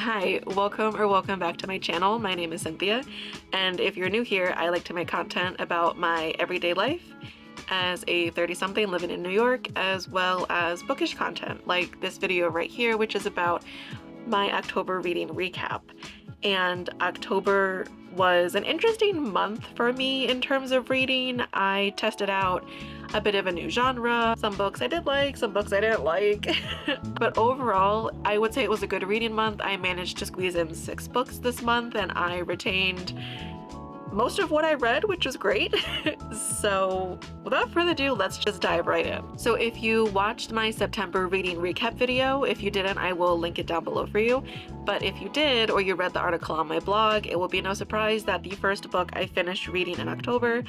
Hi, welcome back to my channel. My name is Cynthia, and if you're new here, I like to make content about my everyday life as a 30-something living in New York, as well as bookish content, like this video right here, which is about my October reading recap. And October was an interesting month for me in terms of reading. I tested out a bit of a new genre. Some books I did like, some books I didn't like. But overall, I would say it was a good reading month. I managed to squeeze in 6 books this month, and I retained most of what I read, which was great. So without further ado, let's just dive right in. So if you watched my September reading recap video, if you didn't, I will link it down below for you. But if you did, or you read the article on my blog, it will be no surprise that the first book I finished reading in October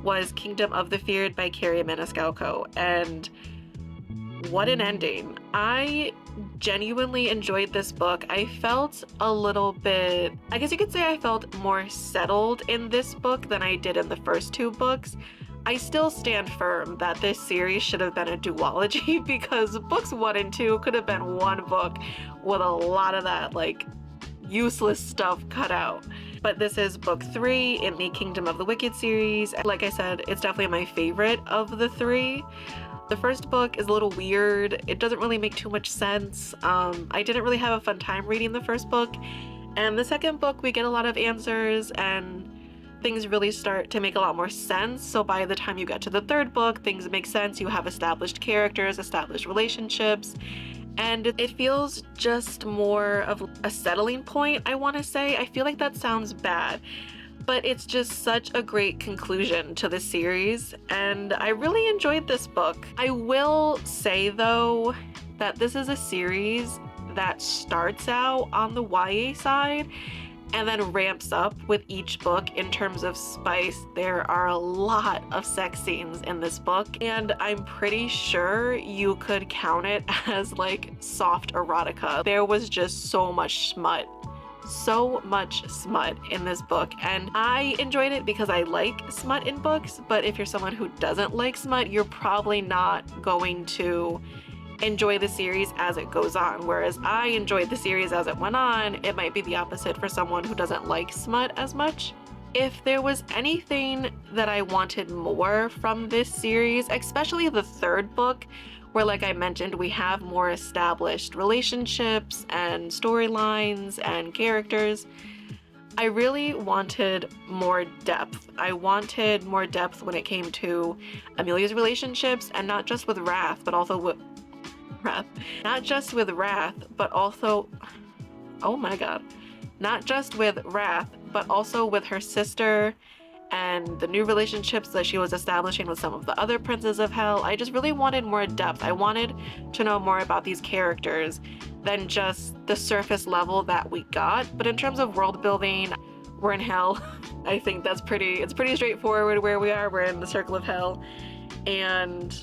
was Kingdom of the Feared by Carrie Maniscalco. And what an ending. I genuinely enjoyed this book. I felt a little bit, I guess you could say I felt more settled in this book than I did in the first 2 books. I still stand firm that this series should have been a duology because books 1 and 2 could have been one book with a lot of that like useless stuff cut out. But this is book 3 in the Kingdom of the Wicked series. Like I said, it's definitely my favorite of the 3. The first book is a little weird. It doesn't really make too much sense. I didn't really have a fun time reading the first book. And the second book, we get a lot of answers and things really start to make a lot more sense. So by the time you get to the third book, things make sense. You have established characters, established relationships, and it feels just more of a settling point, I want to say. I feel like that sounds bad, but it's just such a great conclusion to the series, and I really enjoyed this book. I will say though that this is a series that starts out on the YA side and then ramps up with each book in terms of spice. There are a lot of sex scenes in this book, and I'm pretty sure you could count it as like soft erotica. There was just so much smut in this book, and I enjoyed it because I like smut in books. But if you're someone who doesn't like smut, you're probably not going to enjoy the series as it goes on. Whereas I enjoyed the series as it went on, it might be the opposite for someone who doesn't like smut as much. If there was anything that I wanted more from this series, especially the third book, where, like I mentioned, we have more established relationships and storylines and characters, I really wanted more depth. I wanted more depth when it came to Amelia's relationships, and not just with Wrath, but also with not just with Wrath, but also, oh my god, not just with Wrath, but also with her sister and the new relationships that she was establishing with some of the other princes of hell. I just really wanted more depth. I wanted to know more about these characters than just the surface level that we got. But in terms of world building, we're in hell. I think it's pretty straightforward where we are. We're in the circle of hell. And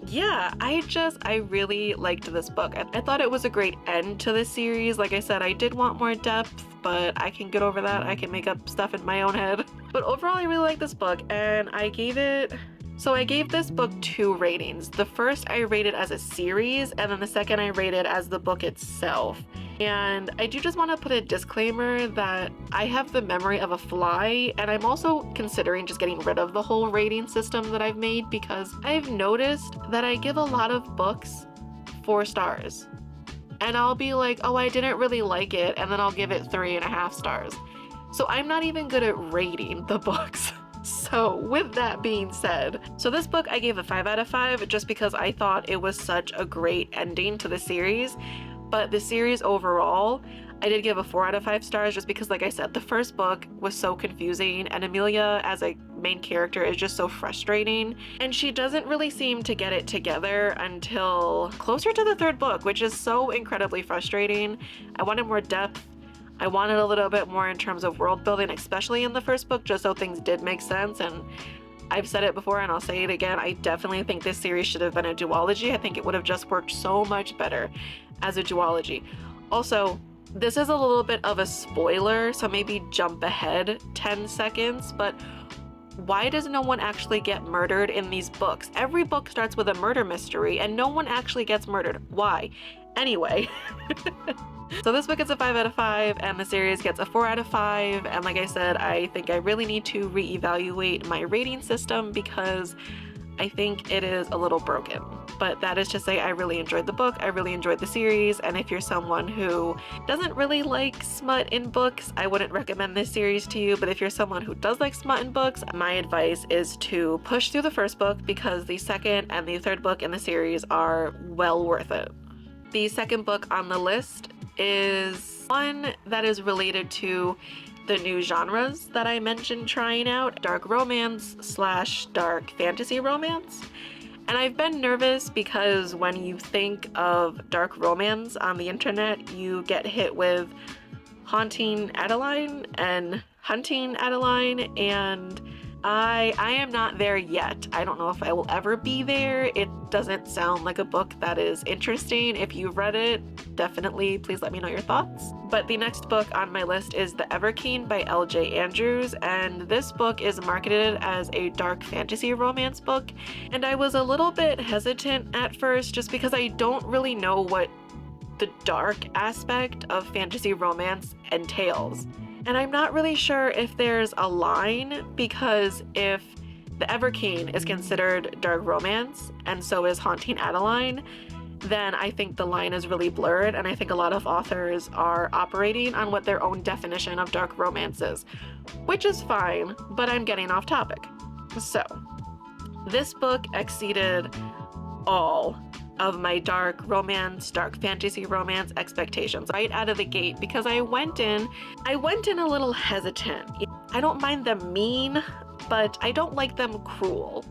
yeah, I really liked this book. I thought it was a great end to this series. Like I said, I did want more depth, but I can get over that. I can make up stuff in my own head. But overall, I really like this book, and I gave this book 2 ratings. The first I rated as a series, and then the second I rated as the book itself. And I do just want to put a disclaimer that I have the memory of a fly, and I'm also considering just getting rid of the whole rating system that I've made, because I've noticed that I give a lot of books 4 stars. And I'll be like, oh, I didn't really like it, and then I'll give it 3.5 stars. So I'm not even good at rating the books. So with that being said, so this book I gave a 5 out of 5 just because I thought it was such a great ending to the series. But the series overall, I did give a 4 out of 5 stars just because, like I said, the first book was so confusing, and Amelia as a main character is just so frustrating, and she doesn't really seem to get it together until closer to the third book, which is so incredibly frustrating. I wanted more depth. I wanted a little bit more in terms of world building, especially in the first book, just so things did make sense. And I've said it before and I'll say it again, I definitely think this series should have been a duology. I think it would have just worked so much better as a duology. Also, this is a little bit of a spoiler, so maybe jump ahead 10 seconds, but why does no one actually get murdered in these books? Every book starts with a murder mystery and no one actually gets murdered. Why? Anyway, So this book is a 5 out of 5 and the series gets a 4 out of 5. And like I said, I think I really need to reevaluate my rating system because I think it is a little broken. But that is to say, I really enjoyed the book, I really enjoyed the series, and if you're someone who doesn't really like smut in books, I wouldn't recommend this series to you. But if you're someone who does like smut in books, my advice is to push through the first book because the second and the third book in the series are well worth it. The second book on the list is one that is related to the new genres that I mentioned trying out, dark romance / dark fantasy romance. And I've been nervous because when you think of dark romance on the internet, you get hit with Haunting Adeline and Hunting Adeline, and I am not there yet. I don't know if I will ever be there. It doesn't sound like a book that is interesting. If you've read it, definitely please let me know your thoughts. But the next book on my list is The Everkeen by L.J. Andrews, and this book is marketed as a dark fantasy romance book, and I was a little bit hesitant at first just because I don't really know what the dark aspect of fantasy romance entails. And I'm not really sure if there's a line, because if The Everkeen is considered dark romance and so is Haunting Adeline, then I think the line is really blurred, and I think a lot of authors are operating on what their own definition of dark romance is, which is fine, but I'm getting off topic. So, this book exceeded all of my dark romance, dark fantasy romance expectations right out of the gate because I went in a little hesitant. I don't mind them mean, but I don't like them cruel.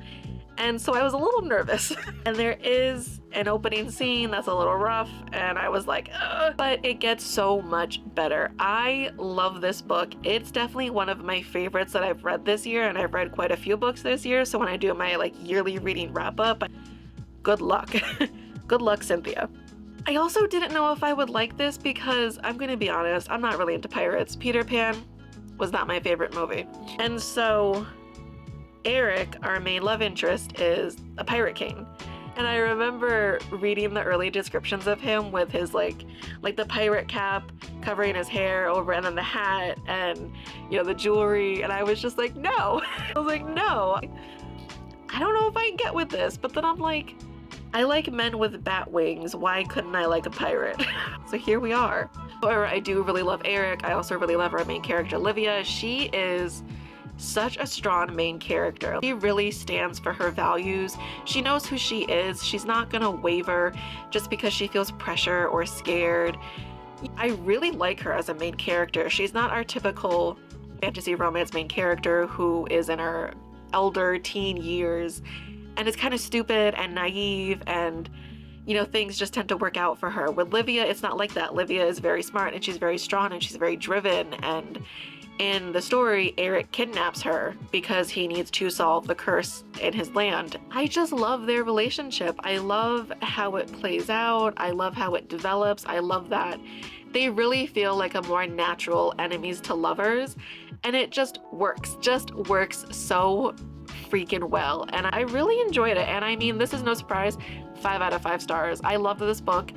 And so I was a little nervous. And there is an opening scene that's a little rough, and I was like, ugh, but it gets so much better. I love this book. It's definitely one of my favorites that I've read this year, and I've read quite a few books this year, so when I do my yearly reading wrap up, good luck. Good luck, Cynthia. I also didn't know if I would like this because I'm gonna be honest, I'm not really into pirates. Peter Pan was not my favorite movie. And so Eric, our main love interest, is a pirate king. And I remember reading the early descriptions of him with his like the pirate cap covering his hair over, and then the hat and the jewelry, and I was just like, no. I was like, no. I don't know if I can get with this, but then I'm like, I like men with bat wings. Why couldn't I like a pirate? So here we are. However, I do really love Eric. I also really love our main character, Olivia. She is such a strong main character. She really stands for her values. She knows who she is. She's not gonna waver just because she feels pressure or scared. I really like her as a main character. She's not our typical fantasy romance main character who is in her elder teen years and is kind of stupid and naive, and things just tend to work out for her. With Livia, it's not like that. Livia is very smart and she's very strong and she's very driven, and in the story, Eric kidnaps her because he needs to solve the curse in his land. I just love their relationship. I love how it plays out. I love how it develops. I love that they really feel like a more natural enemies to lovers, and it just works so freaking well, and I really enjoyed it. And I mean, this is no surprise, 5 out of 5 stars. I love this book.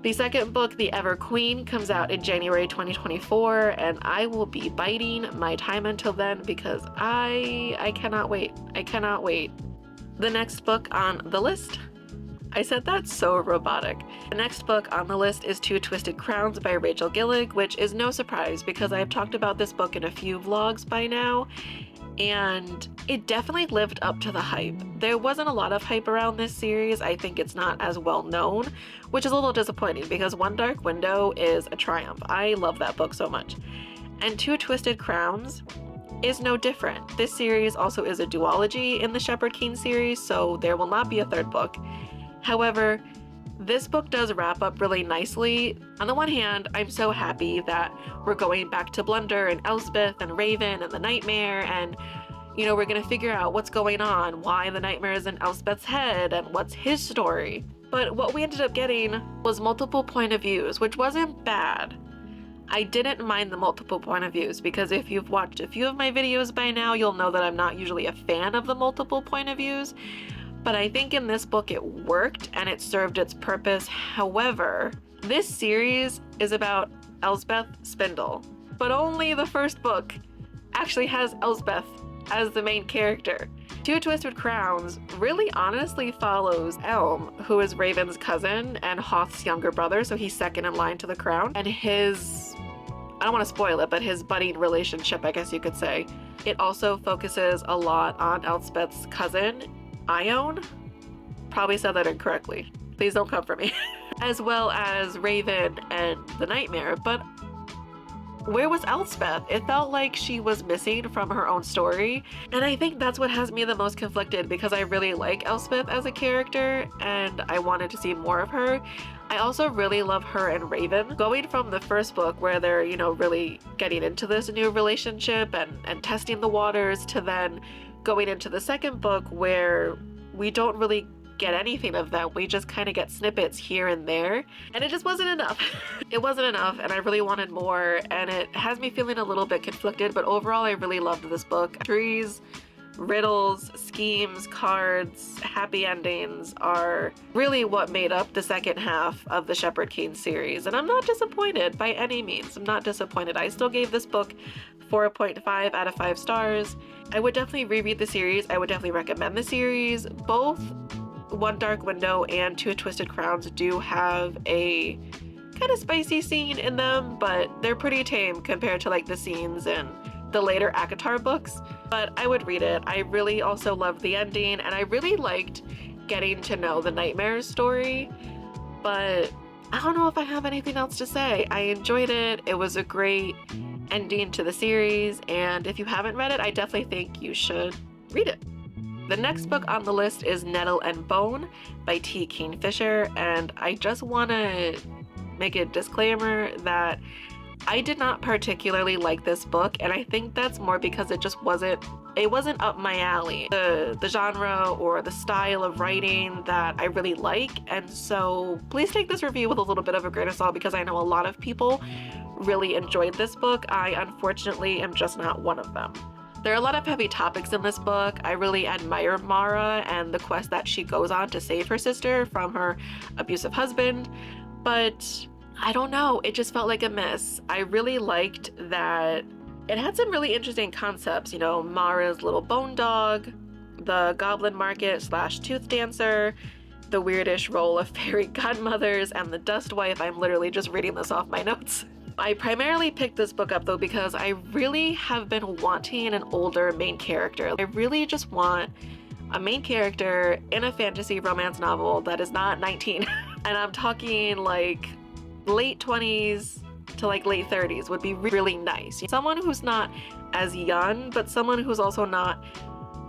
The second book, The Everqueen, comes out in January 2024, and I will be biding my time until then because I cannot wait. I cannot wait. The next book on the list, I said that's so robotic. The next book on the list is Two Twisted Crowns by Rachel Gillig, which is no surprise because I've talked about this book in a few vlogs by now, and it definitely lived up to the hype. There wasn't a lot of hype around this series. I think it's not as well known, which is a little disappointing because One Dark Window is a triumph. I love that book so much. And Two Twisted Crowns is no different. This series also is a duology in the Shepherd King series, so there will not be a third book. However, this book does wrap up really nicely. On the one hand, I'm so happy that we're going back to Blunder and Elspeth and Raven and the Nightmare, and we're gonna figure out what's going on, why the nightmare is in Elspeth's head, and what's his story. But what we ended up getting was multiple point of views, which wasn't bad. I didn't mind the multiple point of views because if you've watched a few of my videos by now, you'll know that I'm not usually a fan of the multiple point of views. But I think in this book it worked and it served its purpose. However, This series is about Elsbeth Spindle, but only the first book actually has Elsbeth as the main character. Two Twisted Crowns really honestly follows Elm, who is Raven's cousin and Hoth's younger brother, so he's second in line to the crown, and his, I don't want to spoil it, but his budding relationship, I guess you could say. It also focuses a lot on Elspeth's cousin, Ione. Probably said that incorrectly. Please don't come for me. As well as Raven and the Nightmare, but where was Elspeth? It felt like she was missing from her own story, and I think that's what has me the most conflicted because I really like Elspeth as a character and I wanted to see more of her. I also really love her and Raven. Going from the first book where they're, you know, really getting into this new relationship and testing the waters, to then going into the second book where we don't really get anything of them. We just kind of get snippets here and there, and it just wasn't enough. It wasn't enough, and I really wanted more, and it has me feeling a little bit conflicted, but overall I really loved this book. Trees, riddles, schemes, cards, happy endings are really what made up the second half of the Shepherd King series, and I'm not disappointed by any means. I'm not disappointed. I still gave this book 4.5 out of 5 stars. I would definitely reread the series. I would definitely recommend the series. Both One Dark Window and Two Twisted Crowns do have a kind of spicy scene in them, but they're pretty tame compared to like the scenes in the later ACOTAR books. But I would read it. I really also loved the ending, and I really liked getting to know the Nightmares story, but I don't know if I have anything else to say. I enjoyed it. It was a great ending to the series, and if you haven't read it, I definitely think you should read it. The next book on the list is Nettle and Bone by T. Kingfisher, and I just want to make a disclaimer that I did not particularly like this book, and I think that's more because it wasn't up my alley. The genre or the style of writing that I really like, and so please take this review with a little bit of a grain of salt because I know a lot of people really enjoyed this book. I unfortunately am just not one of them. There are a lot of heavy topics in this book. I really admire Mara and the quest that she goes on to save her sister from her abusive husband, but I don't know, it just felt like a miss. I really liked that it had some really interesting concepts, you know, Mara's little bone dog, the goblin market / tooth dancer, the weirdish role of fairy godmothers, and the dust wife. I'm literally just reading this off my notes. I primarily picked this book up though because I really have been wanting an older main character. I really just want a main character in a fantasy romance novel that is not 19. And I'm talking like late 20s to like late 30s would be really nice. Someone who's not as young, but someone who's also not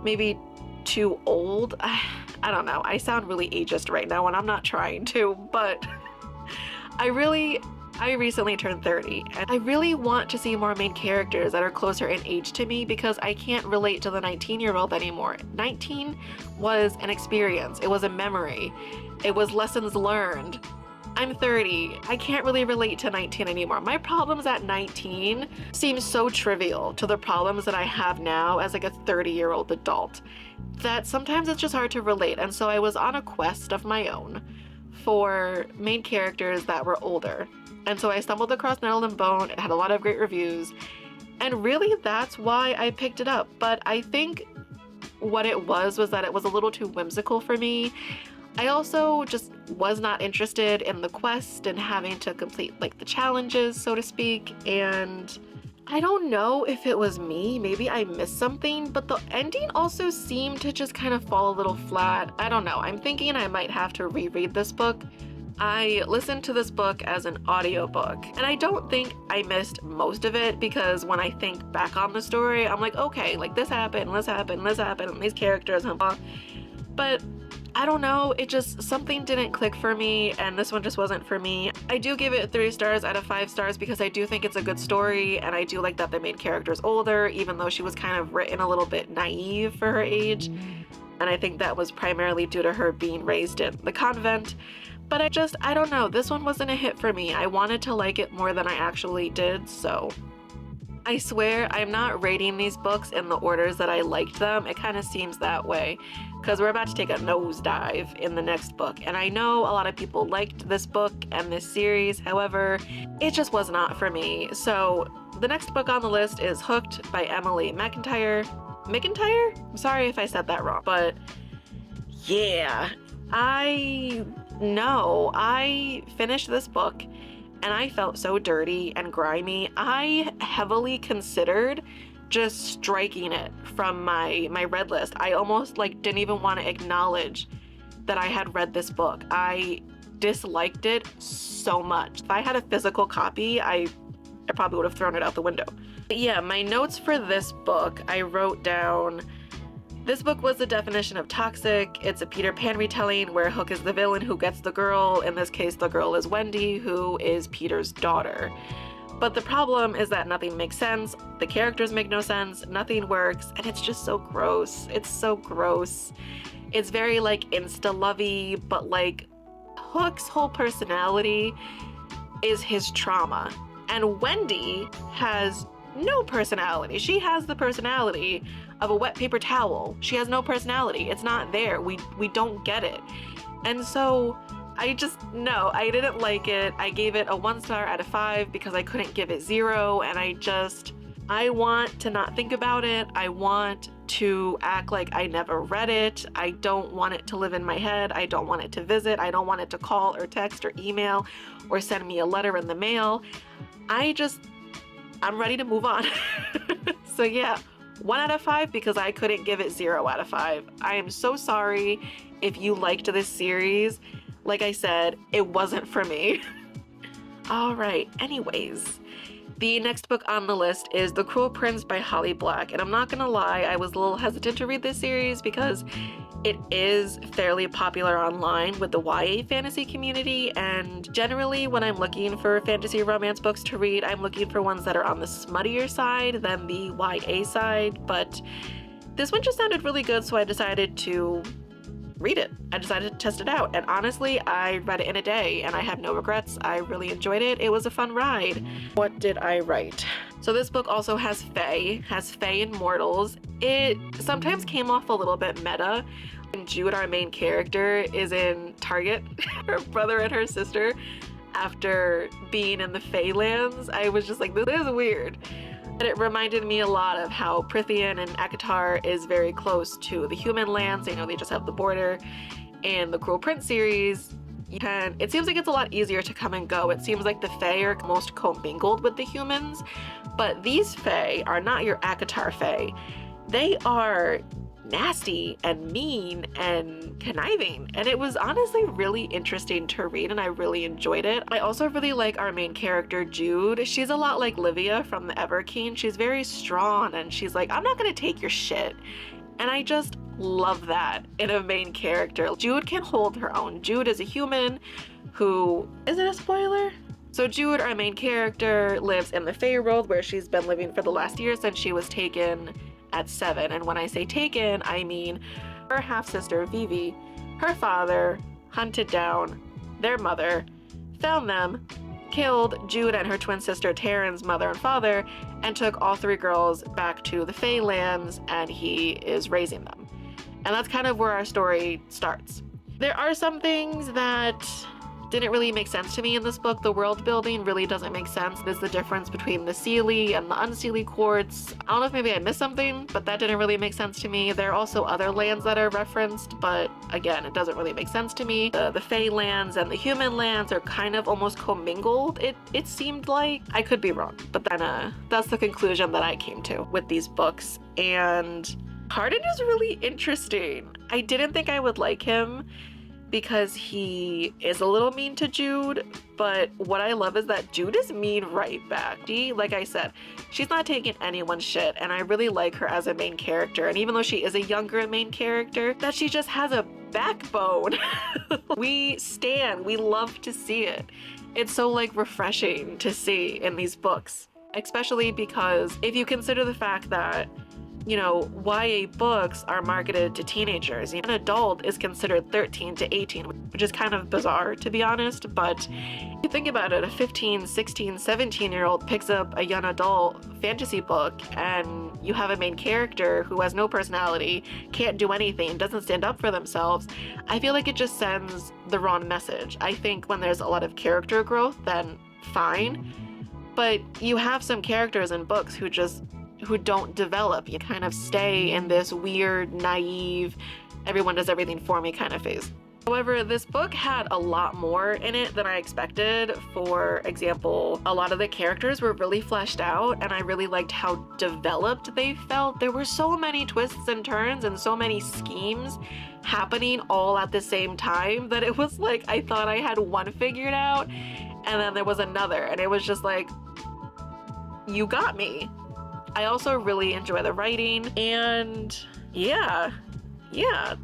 maybe too old. I don't know. I sound really ageist right now and I'm not trying to, but I recently turned 30 and I really want to see more main characters that are closer in age to me because I can't relate to the 19-year-old anymore. 19 was an experience. It was a memory. It was lessons learned. I'm 30. I can't really relate to 19 anymore. My problems at 19 seem so trivial to the problems that I have now as like a 30-year-old adult that sometimes it's just hard to relate. And so I was on a quest of my own for main characters that were older. And so I stumbled across Nettle and Bone. It had a lot of great reviews. And really that's why I picked it up. But I think what it was that it was a little too whimsical for me. I also just was not interested in the quest and having to complete like the challenges, so to speak, and I don't know if it was me, maybe I missed something, but the ending also seemed to just kind of fall a little flat. I don't know, I'm thinking I might have to reread this book. I listened to this book as an audiobook, and I don't think I missed most of it because when I think back on the story, I'm like, okay, like this happened, and these characters, but I don't know, it just, something didn't click for me and this one just wasn't for me. I do give it 3 stars out of 5 stars because I do think it's a good story and I do like that the main character is older, even though she was kind of written a little bit naive for her age. And I think that was primarily due to her being raised in the convent. But I don't know, this one wasn't a hit for me. I wanted to like it more than I actually did, so I swear I'm not rating these books in the orders that I liked them. It kind of seems that way because we're about to take a nosedive in the next book. And I know a lot of people liked this book and this series. However, it just was not for me. So the next book on the list is Hooked by Emily McIntyre. McIntyre? I'm sorry if I said that wrong, but yeah, I finished this book and I felt so dirty and grimy. I heavily considered just striking it from my read list. I almost like didn't even want to acknowledge that I had read this book. I disliked it so much. If I had a physical copy, I probably would have thrown it out the window. But yeah, my notes for this book, I wrote down, this book was the definition of toxic. It's a Peter Pan retelling where Hook is the villain who gets the girl. In this case, the girl is Wendy, who is Peter's daughter. But the problem is that nothing makes sense. The characters make no sense. Nothing works. And it's just so gross. It's so gross. It's very like insta-lovey, but like Hook's whole personality is his trauma. And Wendy has no personality. She has the personality of a wet paper towel. She has no personality. It's not there. We don't get it. And so I didn't like it. I gave it a 1 star out of 5 because I couldn't give it 0. And I want to not think about it. I want to act like I never read it. I don't want it to live in my head. I don't want it to visit. I don't want it to call or text or email or send me a letter in the mail. I'm ready to move on. So yeah, 1 out of 5 because I couldn't give it 0 out of 5. I am so sorry if you liked this series. Like I said, it wasn't for me. All right, anyways. The next book on the list is The Cruel Prince by Holly Black. And I'm not gonna lie, I was a little hesitant to read this series because it is fairly popular online with the YA fantasy community, and generally when I'm looking for fantasy romance books to read, I'm looking for ones that are on the smuttier side than the YA side, but this one just sounded really good, so I decided to read it. I decided to test it out, and honestly, I read it in a day, and I have no regrets. I really enjoyed it. It was a fun ride. What did I write? So this book also has Fae and mortals. It sometimes came off a little bit meta. When Jude, our main character, is in Target, her brother and her sister, after being in the Fae lands, I was just like, this is weird. And it reminded me a lot of how Prithian and Akatar is very close to the human lands. They just have the border. In the Cruel Prince series, it seems like it's a lot easier to come and go. It seems like the Fae are most commingled with the humans, but these Fae are not your Akatar Fae. They are nasty and mean and conniving, and it was honestly really interesting to read, and I really enjoyed it. I also really like our main character Jude. She's a lot like Livia from the Everkeen. She's very strong, and she's like, I'm not gonna take your shit, and I just love that in a main character. Jude can hold her own. Jude is a human who, is it a spoiler? So Jude, our main character, lives in the Fae world where she's been living for the last year since she was taken at 7. And when I say taken, I mean her half-sister Vivi, her father, hunted down their mother, found them, killed Jude and her twin sister Taryn's mother and father, and took all 3 girls back to the Fae lands, and he is raising them. And that's kind of where our story starts. There are some things that didn't really make sense to me in this book. The world building really doesn't make sense. There's the difference between the Seelie and the Unseelie courts. I don't know if maybe I missed something, but that didn't really make sense to me. There are also other lands that are referenced, but again, it doesn't really make sense to me. The Fae lands and the human lands are kind of almost commingled. It seemed like. I could be wrong, but then that's the conclusion that I came to with these books. And Hardin is really interesting. I didn't think I would like him because he is a little mean to Jude, but what I love is that Jude is mean right back. Like I said, she's not taking anyone's shit, and I really like her as a main character. And even though she is a younger main character, that she just has a backbone. We love to see it. It's so like refreshing to see in these books, especially because if you consider the fact that you know, YA books are marketed to teenagers. An adult is considered 13 to 18, which is kind of bizarre, to be honest. But if you think about it, a 15, 16, 17-year-old picks up a young adult fantasy book, and you have a main character who has no personality, can't do anything, doesn't stand up for themselves. I feel like it just sends the wrong message. I think when there's a lot of character growth, then fine. But you have some characters in books who don't develop. You kind of stay in this weird, naive, everyone does everything for me kind of phase. However, this book had a lot more in it than I expected. For example, a lot of the characters were really fleshed out, and I really liked how developed they felt. There were so many twists and turns and so many schemes happening all at the same time that it was like I thought I had one figured out, and then there was another, and it was just like, you got me. I also really enjoy the writing, and yeah,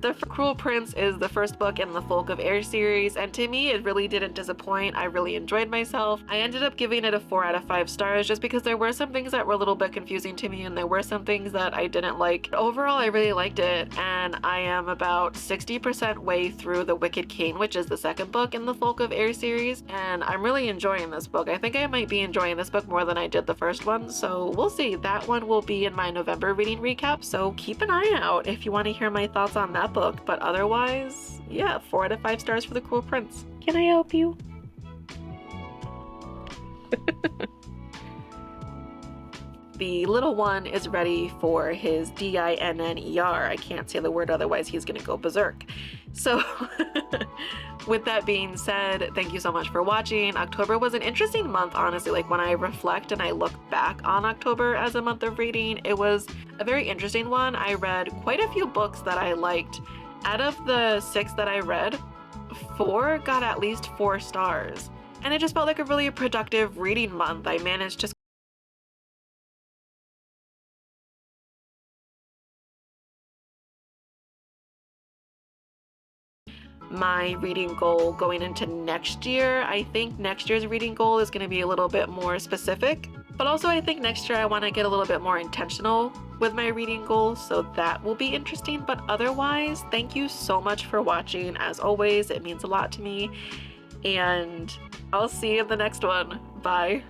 The Cruel Prince is the first book in the Folk of Air series, and to me it really didn't disappoint. I really enjoyed myself. I ended up giving it a 4 out of 5 stars just because there were some things that were a little bit confusing to me, and there were some things that I didn't like. Overall, I really liked it, and I am about 60% way through The Wicked King, which is the second book in the Folk of Air series, and I'm really enjoying this book. I think I might be enjoying this book more than I did the first one, so we'll see. That one will be in my November reading recap, so keep an eye out if you want to hear my thoughts on that book. But otherwise, yeah, 4 out of 5 stars for The Cruel Prince. Can I help you? The little one is ready for his DINNER. I can't say the word, otherwise he's gonna go berserk. So with that being said, thank you so much for watching. October was an interesting month, honestly. Like, when I reflect and I look back on October as a month of reading, it was a very interesting one. I read quite a few books that I liked. Out of the 6 that I read, 4 got at least 4 stars. And it just felt like a really productive reading month. I managed to my reading goal going into next year. I think next year's reading goal is going to be a little bit more specific, but also I think next year I want to get a little bit more intentional with my reading goals, so that will be interesting. But otherwise, thank you so much for watching. As always, it means a lot to me, and I'll see you in the next one. Bye.